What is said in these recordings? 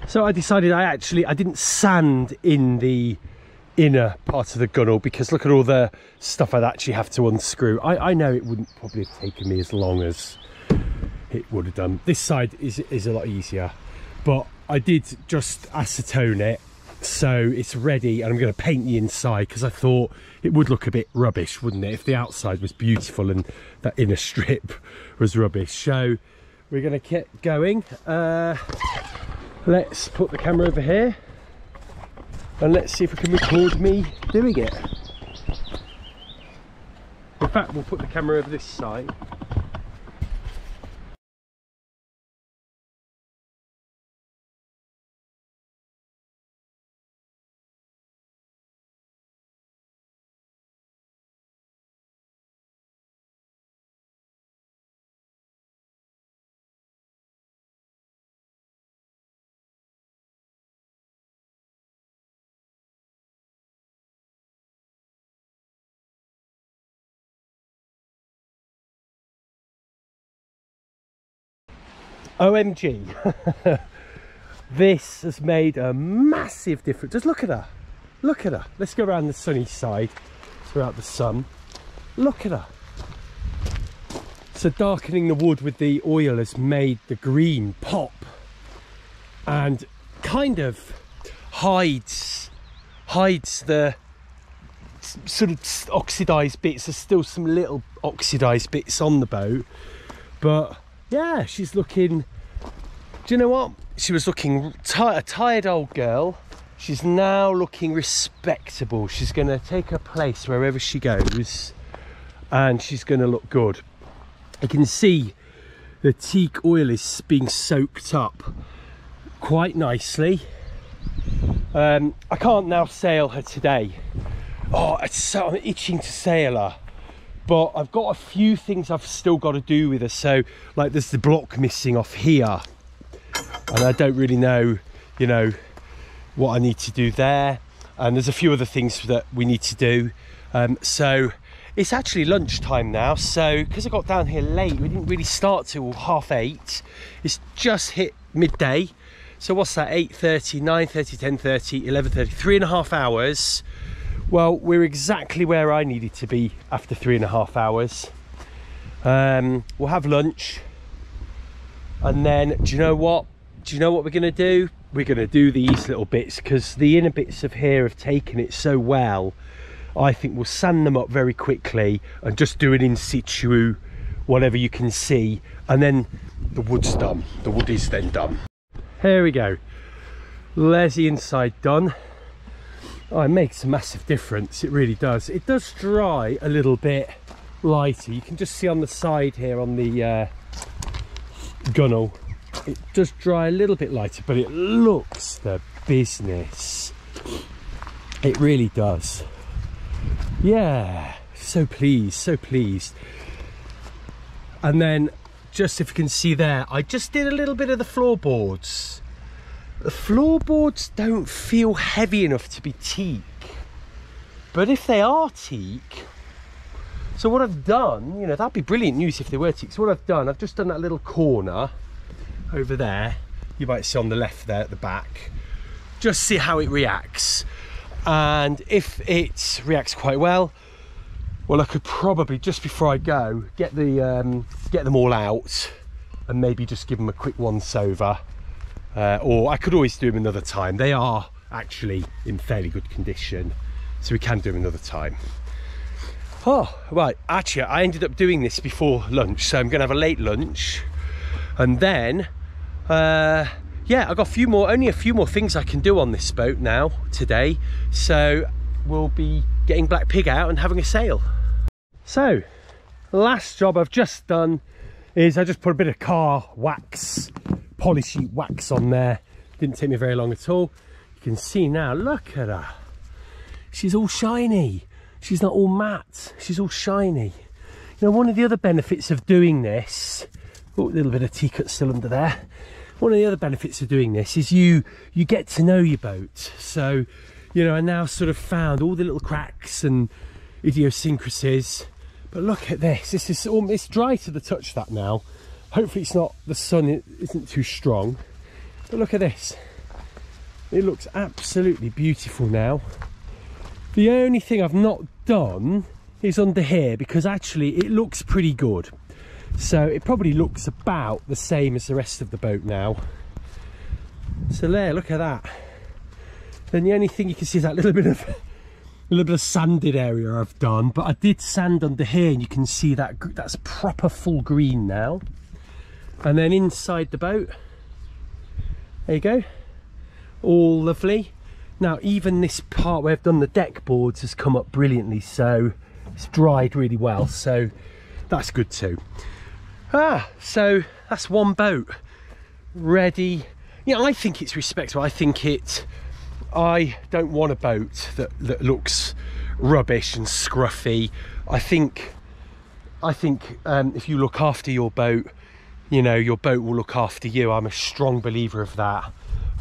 So I decided I didn't sand in the inner part of the gunnel because look at all the stuff I'd actually have to unscrew. I know it wouldn't probably have taken me as long as it would have done. This side is a lot easier, but I did just acetone it so it's ready, and I'm going to paint the inside because I thought it would look a bit rubbish, wouldn't it, if the outside was beautiful and that inner strip was rubbish. So we're going to keep going. Let's put the camera over here and let's see if we can record me doing it. In fact, we'll put the camera over this side. OMG, this has made a massive difference. Just look at her, look at her. Let's go around the sunny side, throughout the sun. Look at her. So darkening the wood with the oil has made the green pop and kind of hides the sort of oxidized bits. There's still some little oxidized bits on the boat, but yeah, she's looking, do you know what? She was looking a tired old girl. She's now looking respectable. She's going to take her place wherever she goes and she's going to look good. You can see the teak oil is being soaked up quite nicely. I can't now sail her today. Oh, I'm itching to sail her. But I've got a few things I've still got to do with her. So like there's the block missing off here and I don't really know, you know, what I need to do there, and there's a few other things that we need to do. So it's actually lunchtime now, so because I got down here late, we didn't really start till 8:30. It's just hit midday. So what's that? 8:30, 9:30, 10:30, 11:30, 3.5 hours. Well, we're exactly where I needed to be after 3.5 hours. We'll have lunch, and then do you know what we're going to do? We're going to do these little bits because the inner bits of here have taken it so well. I think we'll sand them up very quickly and just do it in situ, whatever you can see, and then the wood's done. The wood is then done. Here we go. There's the inside done. Oh, it makes a massive difference, it really does. It does dry a little bit lighter. You can just see on the side here on the gunnel, it does dry a little bit lighter, but it looks the business. It really does. Yeah, so pleased, so pleased. And then just if you can see there, I just did a little bit of the floorboards. The floorboards don't feel heavy enough to be teak, but if they are teak, so what I've done, you know, that'd be brilliant news if they were teak. So what I've done, I've just done that little corner over there. You might see on the left there at the back. Just see how it reacts, and if it reacts quite well, well, I could probably just before I go get them all out and maybe just give them a quick once over. Or I could always do them another time. They are actually in fairly good condition, so we can do them another time. Oh, right, actually I ended up doing this before lunch, so I'm gonna have a late lunch, and then yeah, I've got only a few more things I can do on this boat now today, so we'll be getting Black Pig out and having a sail. So last job I've just done is I just put a bit of car wax, polishy wax on there. Didn't take me very long at all. You can see now, look at her. She's all shiny. She's not all matte, she's all shiny. You know, one of the other benefits of doing this, oh, a little bit of tea cut still under there. One of the other benefits of doing this is you get to know your boat. So, you know, I now sort of found all the little cracks and idiosyncrasies. But look at this, it's dry to the touch, that now. Hopefully it's not, the sun isn't too strong. But look at this. It looks absolutely beautiful now. The only thing I've not done is under here, because actually it looks pretty good. So it probably looks about the same as the rest of the boat now. So there, look at that. Then the only thing you can see is that little bit of sanded area I've done, but I did sand under here, and you can see that that's proper full green now. And then inside the boat, there you go, all lovely. Now even this part where I've done the deck boards has come up brilliantly, so it's dried really well, so that's good too. So that's one boat ready. Yeah, I think it's respectable. I don't want a boat that looks rubbish and scruffy. I think if you look after your boat, you know, your boat will look after you. I'm a strong believer of that.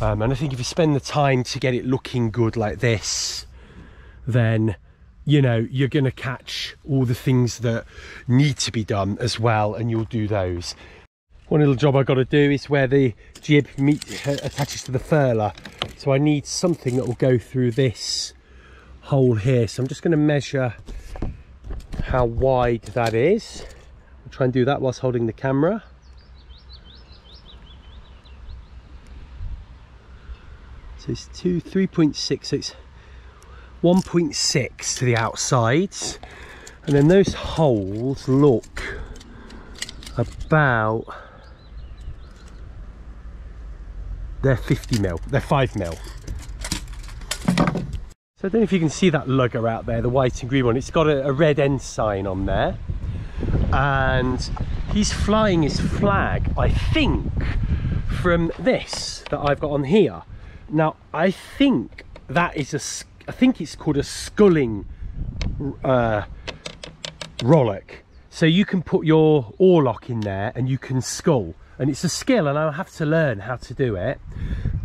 And I think if you spend the time to get it looking good like this, then, you know, you're going to catch all the things that need to be done as well, and you'll do those. One little job I've got to do is where the jib attaches to the furler. So I need something that will go through this hole here. So I'm just going to measure how wide that is. I'll try and do that whilst holding the camera. So it's 3.6, so it's 1.6 to the outsides, and then those holes look about, they're 50 mil, they're 5 mil. So I don't know if you can see that lugger out there, the white and green one. It's got a red ensign on there, and he's flying his flag, I think, from this that I've got on here. Now I think that is I think it's called a sculling rollock. So you can put your oarlock in there and you can scull, and it's a skill, and I'll have to learn how to do it.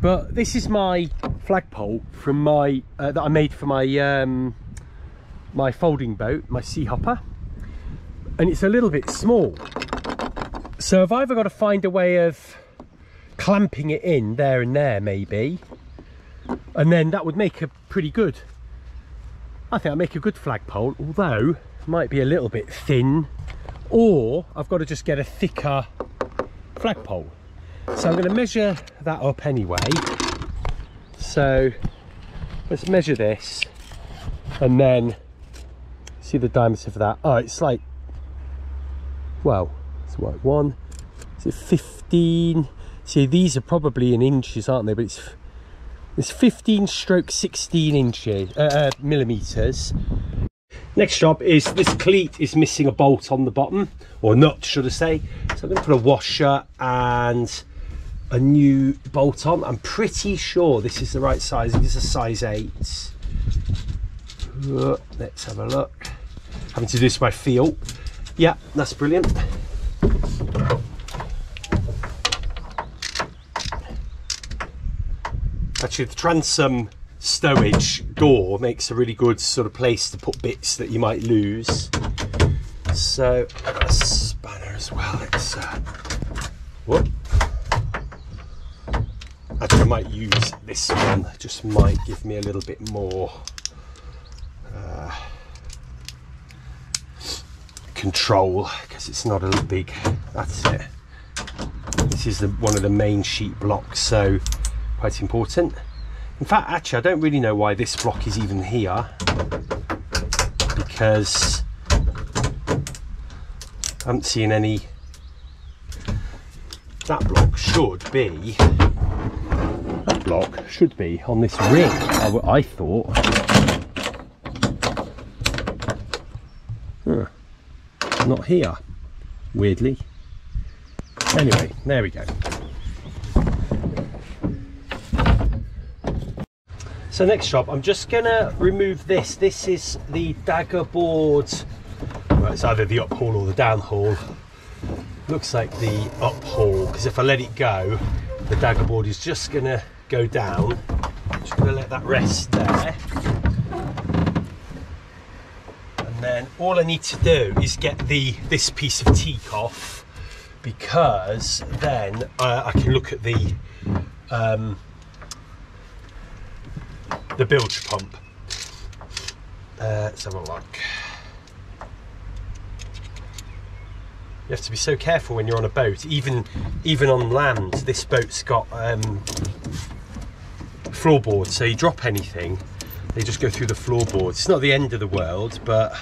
But this is my flagpole from my that I made for my my folding boat, my sea hopper, and it's a little bit small. So I've either got to find a way of clamping it in there and there maybe, and then that would make a pretty good, I think I'll make a good flagpole, although it might be a little bit thin, or I've got to just get a thicker flagpole. So I'm going to measure that up anyway. So let's measure this, and then see the diameter for that. Oh, it's like, well, it's like one, is it 15? See, these are probably in inches, aren't they? But it's 15/16 inches, millimeters. Next job is this cleat is missing a bolt on the bottom, or nut, should I say. So I'm going to put a washer and a new bolt on. I'm pretty sure this is the right size. It is a size 8. Let's have a look. Having to do this by feel. Yeah, that's brilliant. Actually, the transom stowage door makes a really good sort of place to put bits that you might lose. So I've got a spanner as well. Let's whoop. Actually, I might use this one. It just might give me a little bit more control, because it's not a big, that's it. This is one of the main sheet blocks, so quite important. In fact, actually, I don't really know why this block is even here, because I haven't seen any. That block should be on this ring, I thought. Not here, weirdly. Anyway, there we go. So next job, I'm just gonna remove this. This is the dagger board. Well, it's either the up haul or the down haul. Looks like the up haul, because if I let it go, the dagger board is just gonna go down. I'm just gonna let that rest there. And then all I need to do is get this piece of teak off, because then I can look at the the bilge pump. Let's have a look. You have to be so careful when you're on a boat, even on land. This boat's got floorboards, so you drop anything, they just go through the floorboards. It's not the end of the world, but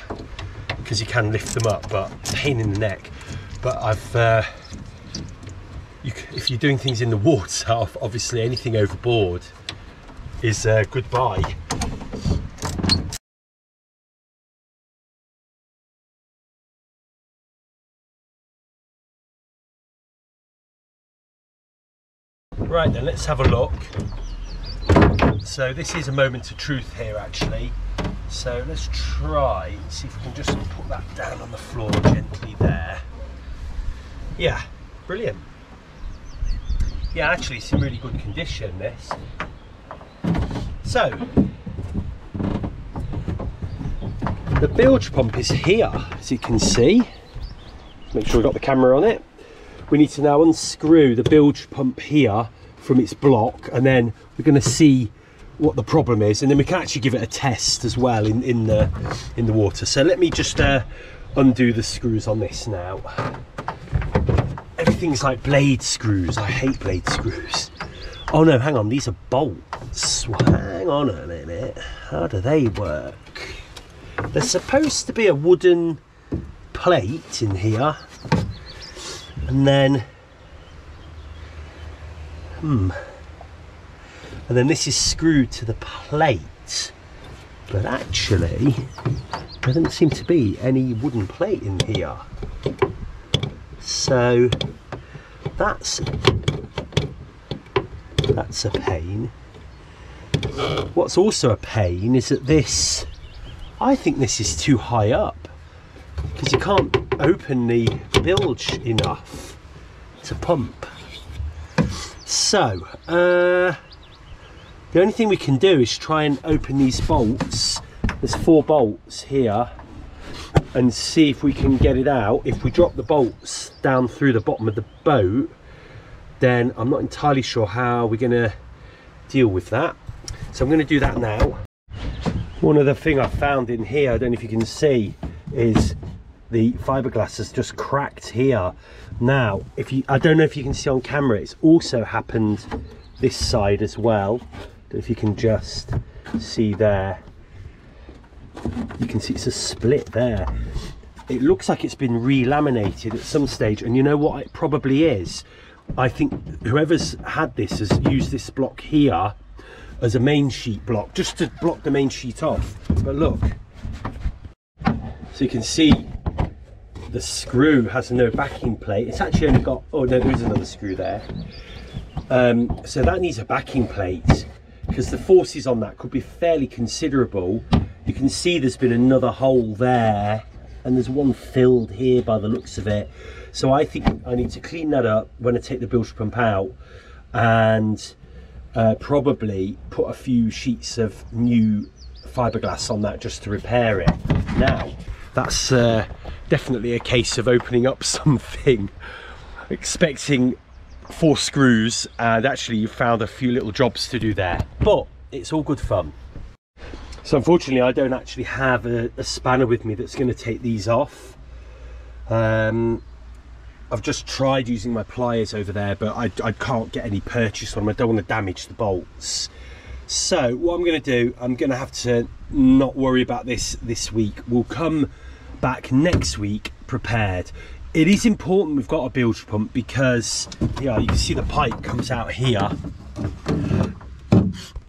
because you can lift them up, but pain in the neck. But if you're doing things in the water, obviously anything overboard is goodbye. Right then, let's have a look. So this is a moment of truth here actually. So let's try and see if we can just put that down on the floor gently there. Yeah, brilliant. Yeah, actually it's in really good condition, this. So, the bilge pump is here, as you can see. Make sure we've got the camera on it. We need to now unscrew the bilge pump here from its block, and then we're going to see what the problem is, and then we can actually give it a test as well in the water. So let me just undo the screws on this now. Everything's like blade screws. I hate blade screws. Oh no, hang on, these are bolts. Well, hang on a minute. How do they work? There's supposed to be a wooden plate in here, and then and then this is screwed to the plate, but actually there doesn't seem to be any wooden plate in here, so that's a pain. What's also a pain is that this, I think this is too high up, because you can't open the bilge enough to pump. So the only thing we can do is try and open these bolts. There's 4 bolts here, and see if we can get it out. If we drop the bolts down through the bottom of the boat, then I'm not entirely sure how we're going to deal with that. So I'm going to do that now. One other thing I found in here, I don't know if you can see, is the fiberglass has just cracked here. Now, I don't know if you can see on camera, it's also happened this side as well. Don't know if you can just see there. You can see it's a split there. It looks like it's been re-laminated at some stage, and you know what it probably is? I think whoever's had this has used this block here as a main sheet block, just to block the main sheet off. But look, so you can see the screw has no backing plate. It's actually only got, oh no, there is another screw there. So that needs a backing plate, because the forces on that could be fairly considerable. You can see there's been another hole there, and there's one filled here by the looks of it. So I think I need to clean that up when I take the bilge pump out, and probably put a few sheets of new fiberglass on that just to repair it. Now, that's definitely a case of opening up something, expecting 4 screws, and actually you found a few little jobs to do there, but it's all good fun. So unfortunately I don't actually have a spanner with me that's going to take these off. I've just tried using my pliers over there, but I can't get any purchase on them. I don't want to damage the bolts. So what I'm going to do, I'm going to have to not worry about this week. We'll come back next week prepared. It is important we've got a bilge pump, because yeah, you can see the pipe comes out here.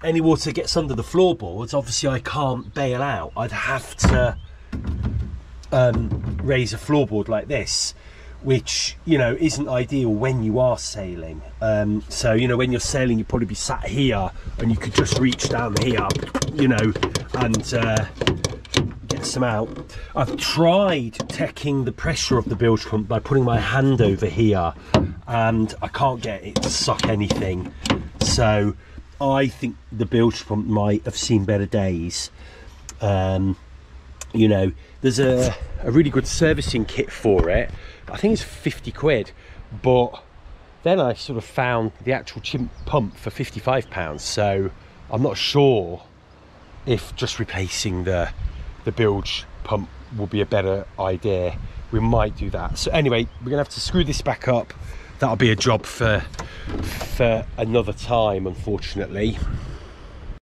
Any water gets under the floorboards, obviously I can't bail out. I'd have to raise a floorboard like this, which, you know, isn't ideal when you are sailing. So, you know, when you're sailing, you'd probably be sat here and you could just reach down here, you know, and get some out. I've tried taking the pressure of the bilge pump by putting my hand over here, and I can't get it to suck anything. So I think the bilge pump might have seen better days. You know, there's a really good servicing kit for it. I think it's 50 quid, but then I sort of found the actual chimp pump for £55, so I'm not sure if just replacing the bilge pump will be a better idea, we might do that. So anyway, we're gonna have to screw this back up. That'll be a job for another time, unfortunately.